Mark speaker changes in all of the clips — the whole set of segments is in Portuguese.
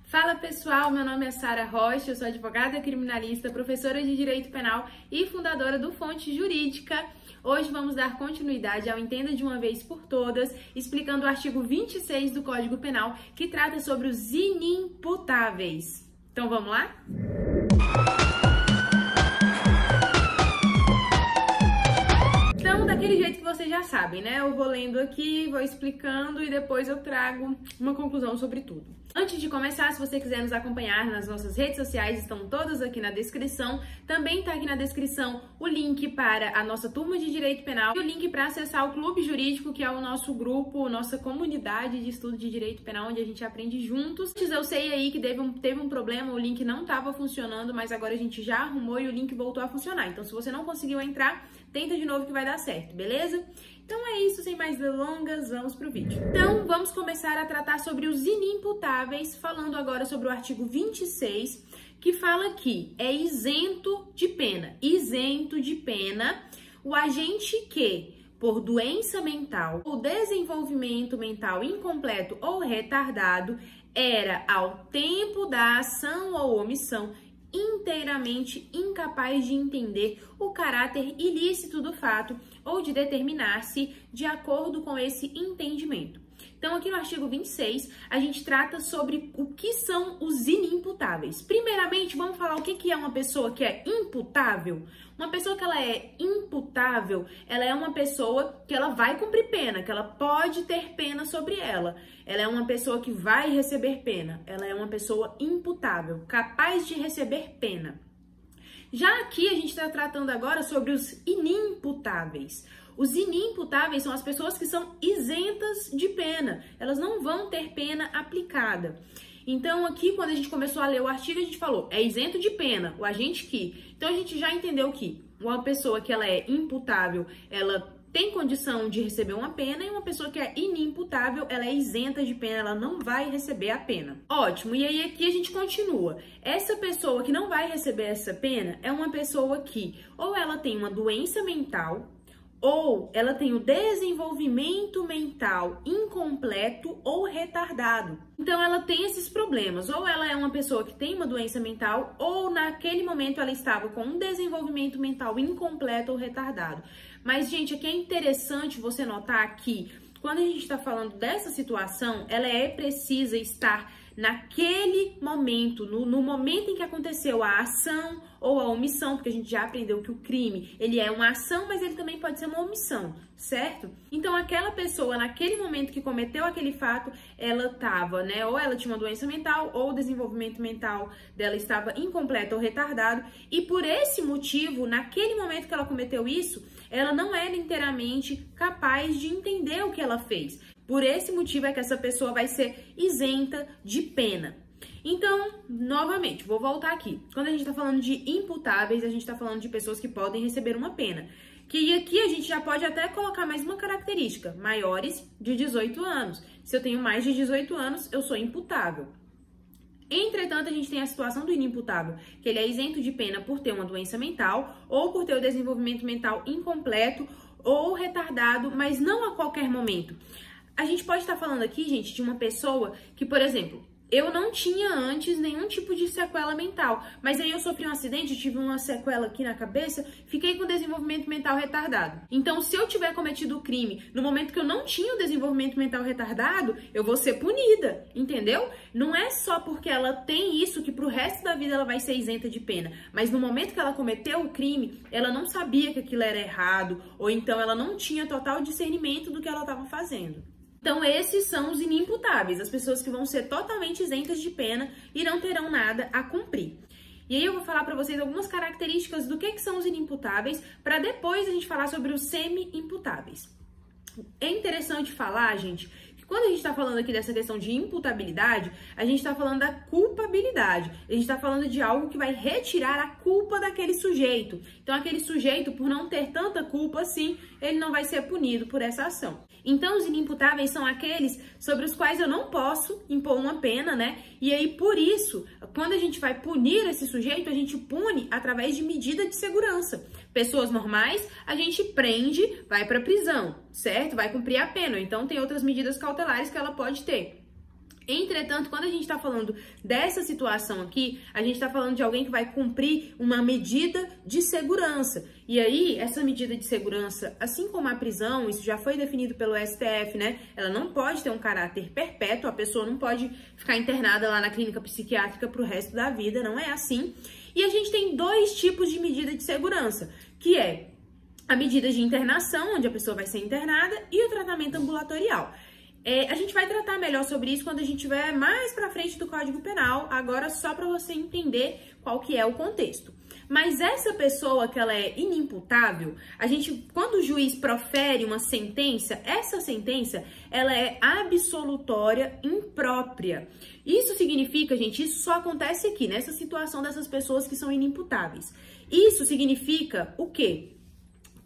Speaker 1: Fala pessoal, meu nome é Sara Rocha, eu sou advogada criminalista, professora de Direito Penal e fundadora do Fonte Jurídica. Hoje vamos dar continuidade ao Entenda de uma Vez por Todas, explicando o artigo 26 do Código Penal, que trata sobre os inimputáveis. Então vamos lá? Então, daquele jeito que vocês já sabem, né? Eu vou lendo aqui, vou explicando e depois eu trago uma conclusão sobre tudo. Antes de começar, se você quiser nos acompanhar nas nossas redes sociais, estão todas aqui na descrição. Também está aqui na descrição o link para a nossa turma de Direito Penal e o link para acessar o Clube Jurídico, que é o nosso grupo, nossa comunidade de estudo de Direito Penal, onde a gente aprende juntos. Eu sei aí que teve um problema, o link não estava funcionando, mas agora a gente já arrumou e o link voltou a funcionar. Então, se você não conseguiu entrar, tenta de novo que vai dar certo, beleza? Então é isso, sem mais delongas, vamos pro vídeo. Então, vamos começar a tratar sobre os inimputáveis, falando agora sobre o artigo 26, que fala que é isento de pena. Isento de pena o agente que, por doença mental ou desenvolvimento mental incompleto ou retardado, era, ao tempo da ação ou omissão, inteiramente incapaz de entender o caráter ilícito do fato ou de determinar-se de acordo com esse entendimento. Então, aqui no artigo 26, a gente trata sobre o que são os inimputáveis. Primeiramente, vamos falar o que é uma pessoa que é imputável. Uma pessoa que ela é imputável, ela é uma pessoa que ela vai cumprir pena, que ela pode ter pena sobre ela. Ela é uma pessoa que vai receber pena. Ela é uma pessoa imputável, capaz de receber pena. Já aqui a gente está tratando agora sobre os inimputáveis. Os inimputáveis são as pessoas que são isentas de pena. Elas não vão ter pena aplicada. Então aqui, quando a gente começou a ler o artigo, a gente falou, é isento de pena, o agente que. Então a gente já entendeu que uma pessoa que ela é imputável, ela tem condição de receber uma pena, e uma pessoa que é inimputável, ela é isenta de pena, ela não vai receber a pena. Ótimo, e aí aqui a gente continua. Essa pessoa que não vai receber essa pena é uma pessoa que ou ela tem uma doença mental, ou ela tem o desenvolvimento mental incompleto ou retardado. Então ela tem esses problemas, ou ela é uma pessoa que tem uma doença mental, ou naquele momento ela estava com um desenvolvimento mental incompleto ou retardado. Mas, gente, aqui é interessante você notar que quando a gente está falando dessa situação, ela é precisa estar naquele momento, no momento em que aconteceu a ação ou a omissão, porque a gente já aprendeu que o crime, ele é uma ação, mas ele também pode ser uma omissão, certo? Então, aquela pessoa, naquele momento que cometeu aquele fato, ela estava, né, ou ela tinha uma doença mental, ou o desenvolvimento mental dela estava incompleto ou retardado, e por esse motivo, naquele momento que ela cometeu isso, ela não era inteiramente capaz de entender o que ela fez. Por esse motivo é que essa pessoa vai ser isenta de pena. Então, novamente, vou voltar aqui. Quando a gente está falando de imputáveis, a gente está falando de pessoas que podem receber uma pena. Que aqui a gente já pode até colocar mais uma característica, maiores de 18 anos. Se eu tenho mais de 18 anos, eu sou imputável. Entretanto, a gente tem a situação do inimputável, que ele é isento de pena por ter uma doença mental ou por ter o desenvolvimento mental incompleto ou retardado, mas não a qualquer momento. A gente pode estar falando aqui, gente, de uma pessoa que, por exemplo, eu não tinha antes nenhum tipo de sequela mental, mas aí eu sofri um acidente, eu tive uma sequela aqui na cabeça, fiquei com desenvolvimento mental retardado. Então, se eu tiver cometido o crime no momento que eu não tinha o desenvolvimento mental retardado, eu vou ser punida, entendeu? Não é só porque ela tem isso que pro resto da vida ela vai ser isenta de pena, mas no momento que ela cometeu o crime, ela não sabia que aquilo era errado, ou então ela não tinha total discernimento do que ela estava fazendo. Então, esses são os inimputáveis, as pessoas que vão ser totalmente isentas de pena e não terão nada a cumprir. E aí eu vou falar para vocês algumas características do que são os inimputáveis, para depois a gente falar sobre os semi-imputáveis. É interessante falar, gente, que quando a gente está falando aqui dessa questão de imputabilidade, a gente está falando da culpabilidade. A gente está falando de algo que vai retirar a culpa daquele sujeito. Então, aquele sujeito, por não ter tanta culpa assim, ele não vai ser punido por essa ação. Então, os inimputáveis são aqueles sobre os quais eu não posso impor uma pena, né? E aí, por isso, quando a gente vai punir esse sujeito, a gente pune através de medida de segurança. Pessoas normais, a gente prende, vai para prisão, certo? Vai cumprir a pena. Então, tem outras medidas cautelares que ela pode ter. Entretanto, quando a gente está falando dessa situação aqui, a gente está falando de alguém que vai cumprir uma medida de segurança. E aí, essa medida de segurança, assim como a prisão, isso já foi definido pelo STF, né? Ela não pode ter um caráter perpétuo, a pessoa não pode ficar internada lá na clínica psiquiátrica pro resto da vida, não é assim. E a gente tem dois tipos de medida de segurança, que é a medida de internação, onde a pessoa vai ser internada, e o tratamento ambulatorial. A gente vai tratar melhor sobre isso quando a gente estiver mais pra frente do Código Penal, agora só para você entender qual que é o contexto. Mas essa pessoa que ela é inimputável, quando o juiz profere uma sentença, essa sentença, ela é absolutória imprópria. Isso significa, gente, isso só acontece aqui, nessa situação dessas pessoas que são inimputáveis. Isso significa o quê?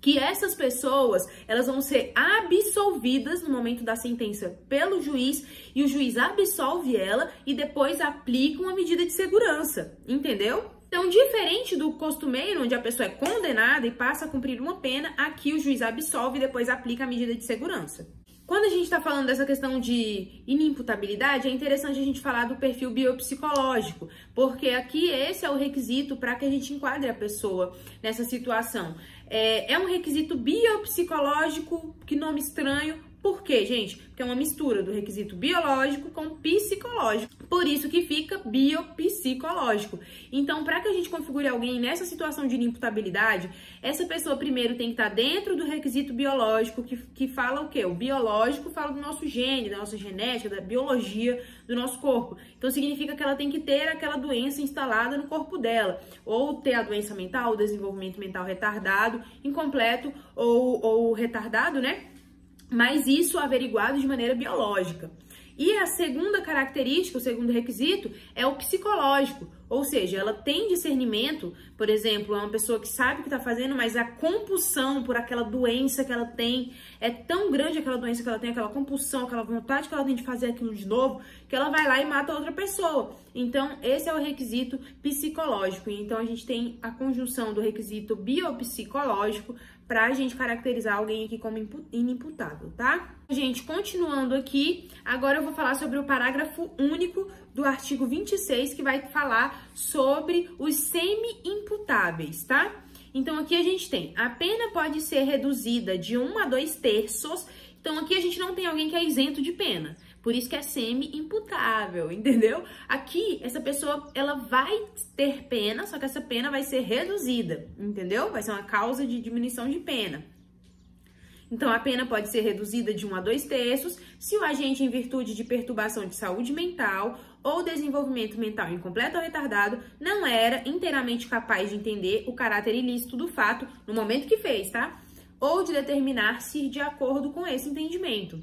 Speaker 1: Que essas pessoas, elas vão ser absolvidas no momento da sentença pelo juiz, e o juiz absolve ela e depois aplica uma medida de segurança, entendeu? Então, diferente do costumeiro, onde a pessoa é condenada e passa a cumprir uma pena, aqui o juiz absolve e depois aplica a medida de segurança. Quando a gente está falando dessa questão de inimputabilidade, é interessante a gente falar do perfil biopsicológico, porque aqui esse é o requisito para que a gente enquadre a pessoa nessa situação. É um requisito biopsicológico, que nome estranho. Por quê, gente? Porque é uma mistura do requisito biológico com psicológico. Por isso que fica biopsicológico. Então, para que a gente configure alguém nessa situação de inimputabilidade, essa pessoa primeiro tem que estar dentro do requisito biológico, que fala o quê? O biológico fala do nosso gene, da nossa genética, da biologia do nosso corpo. Então, significa que ela tem que ter aquela doença instalada no corpo dela. Ou ter a doença mental, o desenvolvimento mental retardado, incompleto ou retardado, né? Mas isso averiguado de maneira biológica. E a segunda característica, o segundo requisito, é o psicológico. Ou seja, ela tem discernimento, por exemplo, é uma pessoa que sabe o que está fazendo, mas a compulsão por aquela doença que ela tem, é tão grande aquela doença que ela tem, aquela compulsão, aquela vontade que ela tem de fazer aquilo de novo, que ela vai lá e mata outra pessoa. Então, esse é o requisito psicológico. Então, a gente tem a conjunção do requisito biopsicológico para a gente caracterizar alguém aqui como inimputável, tá? Gente, continuando aqui, agora eu vou falar sobre o parágrafo único do artigo 26, que vai falar sobre os semi-imputáveis, tá? Então, aqui a gente tem, a pena pode ser reduzida de 1 a 2 terços. Então, aqui a gente não tem alguém que é isento de pena. Por isso que é semi-imputável, entendeu? Aqui, essa pessoa, ela vai ter pena, só que essa pena vai ser reduzida, entendeu? Vai ser uma causa de diminuição de pena. Então, a pena pode ser reduzida de 1 a 2 terços se o agente, em virtude de perturbação de saúde mental ou desenvolvimento mental incompleto ou retardado, não era inteiramente capaz de entender o caráter ilícito do fato no momento que fez, tá? Ou de determinar-se de acordo com esse entendimento.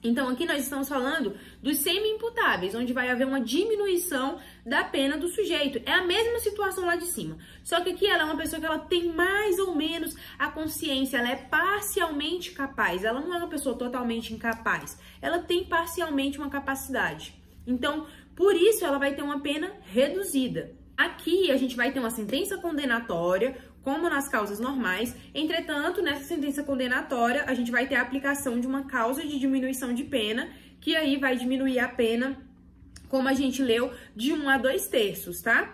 Speaker 1: Então, aqui nós estamos falando dos semi-imputáveis, onde vai haver uma diminuição da pena do sujeito. É a mesma situação lá de cima. Só que aqui ela é uma pessoa que ela tem mais ou menos a consciência, ela é parcialmente capaz. Ela não é uma pessoa totalmente incapaz. Ela tem parcialmente uma capacidade. Então, por isso ela vai ter uma pena reduzida. Aqui a gente vai ter uma sentença condenatória, como nas causas normais. Entretanto, nessa sentença condenatória, a gente vai ter a aplicação de uma causa de diminuição de pena, que aí vai diminuir a pena, como a gente leu, de 1 a 2 terços, tá?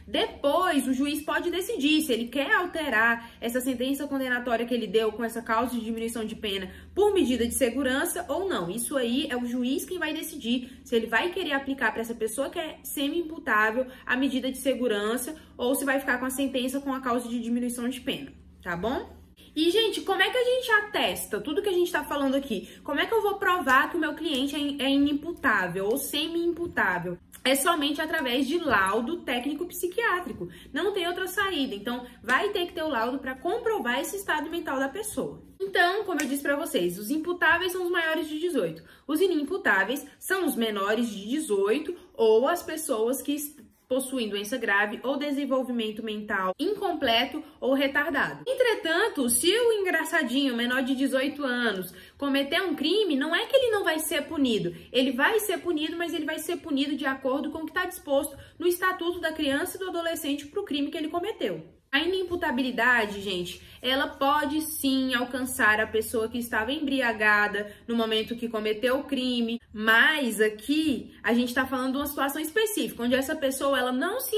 Speaker 1: Depois, o juiz pode decidir se ele quer alterar essa sentença condenatória que ele deu com essa causa de diminuição de pena por medida de segurança ou não. Isso aí é o juiz quem vai decidir se ele vai querer aplicar para essa pessoa que é semi-imputável a medida de segurança ou se vai ficar com a sentença com a causa de diminuição de pena, tá bom? E, gente, como é que a gente atesta tudo que a gente tá falando aqui? Como é que eu vou provar que o meu cliente é inimputável ou semi-imputável? É somente através de laudo técnico-psiquiátrico. Não tem outra saída. Então, vai ter que ter o laudo para comprovar esse estado mental da pessoa. Então, como eu disse para vocês, os imputáveis são os maiores de 18. Os inimputáveis são os menores de 18 ou as pessoas que possuem doença grave ou desenvolvimento mental incompleto ou retardado. Entretanto, se o engraçadinho menor de 18 anos cometer um crime, não é que ele não vai ser punido. Ele vai ser punido, mas ele vai ser punido de acordo com o que está disposto no Estatuto da Criança e do Adolescente para o crime que ele cometeu. A inimputabilidade, gente, ela pode sim alcançar a pessoa que estava embriagada no momento que cometeu o crime, mas aqui a gente está falando de uma situação específica, onde essa pessoa ela não se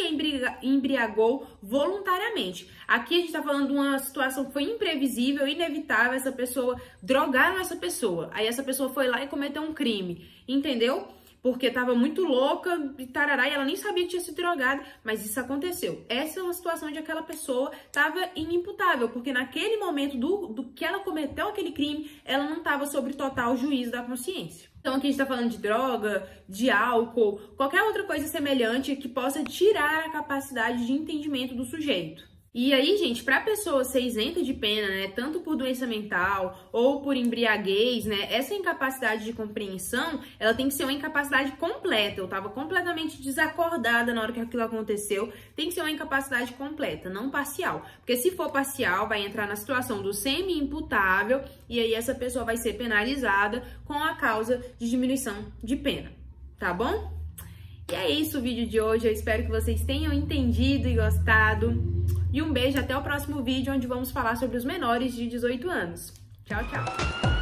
Speaker 1: embriagou voluntariamente. Aqui a gente está falando de uma situação que foi imprevisível, inevitável, essa pessoa drogaram essa pessoa, aí essa pessoa foi lá e cometeu um crime, entendeu? Porque tava muito louca e tarará, e ela nem sabia que tinha sido drogada, mas isso aconteceu. Essa é uma situação onde aquela pessoa tava inimputável, porque naquele momento do que ela cometeu aquele crime, ela não tava sob total juízo da consciência. Então aqui a gente tá falando de droga, de álcool, qualquer outra coisa semelhante que possa tirar a capacidade de entendimento do sujeito. E aí, gente, para a pessoa ser isenta de pena, né, tanto por doença mental ou por embriaguez, né, essa incapacidade de compreensão, ela tem que ser uma incapacidade completa. Eu estava completamente desacordada na hora que aquilo aconteceu, tem que ser uma incapacidade completa, não parcial. Porque se for parcial, vai entrar na situação do semi-imputável e aí essa pessoa vai ser penalizada com a causa de diminuição de pena, tá bom? E é isso o vídeo de hoje, eu espero que vocês tenham entendido e gostado. E um beijo, até o próximo vídeo, onde vamos falar sobre os menores de 18 anos. Tchau, tchau!